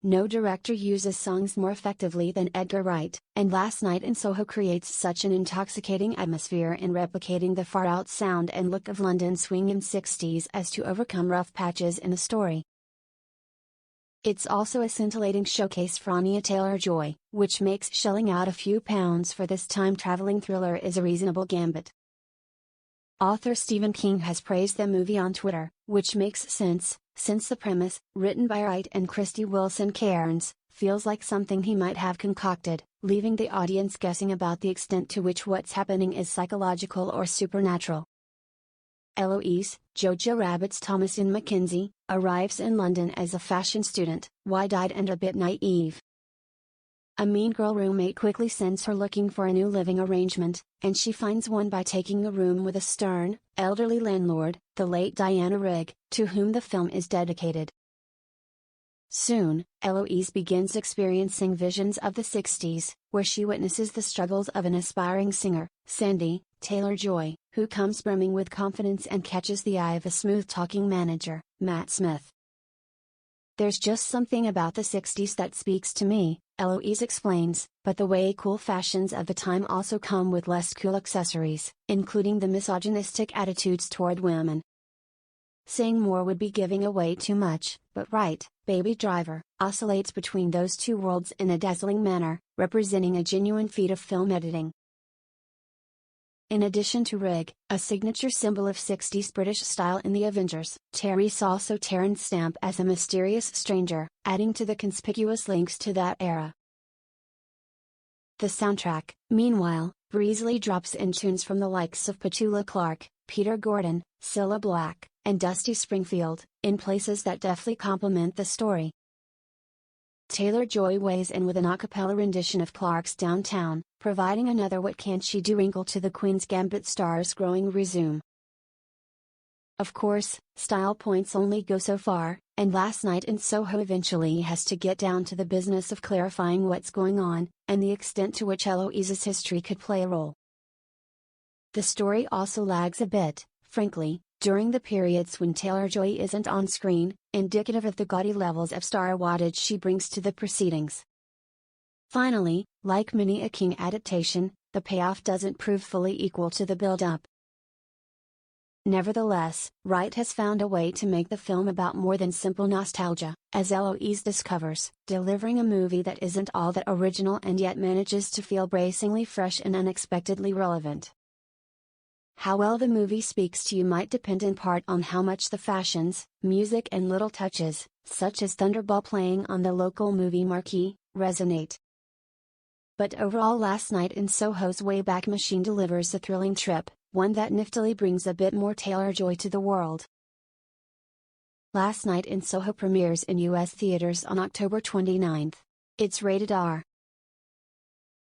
no director uses songs more effectively than Edgar Wright, and Last Night in Soho creates such an intoxicating atmosphere in replicating the far-out sound and look of London's swinging 60s as to overcome rough patches in the story. It's also a scintillating showcase for Anya Taylor-Joy, which makes shelling out a few pounds for this time-traveling thriller is a reasonable gambit. Author Stephen King has praised the movie on Twitter, which makes sense, since the premise, written by Wright and Krysty Wilson Cairns, feels like something he might have concocted, leaving the audience guessing about the extent to which what's happening is psychological or supernatural. Eloise, Jojo Rabbit's Thomasin Mackenzie, arrives in London as a fashion student, wide-eyed and a bit naive. A mean girl roommate quickly sends her looking for a new living arrangement, and she finds one by taking a room with a stern, elderly landlord, the late Diana Rigg, to whom the film is dedicated. Soon, Eloise begins experiencing visions of the 60s, where she witnesses the struggles of an aspiring singer, Sandy Taylor-Joy, who comes brimming with confidence and catches the eye of a smooth-talking manager, Matt Smith. "There's just something about the 60s that speaks to me," Eloise explains, but the way cool fashions of the time also come with less cool accessories, including the misogynistic attitudes toward women. Saying more would be giving away too much, but Wright, Baby Driver, oscillates between those two worlds in a dazzling manner, representing a genuine feat of film editing. In addition to Rigg, a signature symbol of 60s British style in the Avengers, Terry's also Terran's stamp as a mysterious stranger, adding to the conspicuous links to that era. The soundtrack, meanwhile, breezily drops in tunes from the likes of Petula Clark, Peter Gordon, Cilla Black, and Dusty Springfield, in places that deftly complement the story. Taylor-Joy weighs in with an a cappella rendition of Clark's Downtown, providing another "what can't she do" wrinkle to the Queen's Gambit star's growing resume. Of course, style points only go so far, and Last Night in Soho eventually has to get down to the business of clarifying what's going on, and the extent to which Eloise's history could play a role. The story also lags a bit, frankly, during the periods when Taylor-Joy isn't on screen, indicative of the gaudy levels of star wattage she brings to the proceedings. Finally, like many a King adaptation, the payoff doesn't prove fully equal to the build-up. Nevertheless, Wright has found a way to make the film about more than simple nostalgia, as Eloise discovers, delivering a movie that isn't all that original and yet manages to feel bracingly fresh and unexpectedly relevant. How well the movie speaks to you might depend in part on how much the fashions, music and little touches, such as Thunderball playing on the local movie marquee, resonate. But overall, Last Night in Soho's Wayback Machine delivers a thrilling trip, one that niftily brings a bit more Taylor-Joy to the world. Last Night in Soho premieres in U.S. theaters on October 29. It's rated R.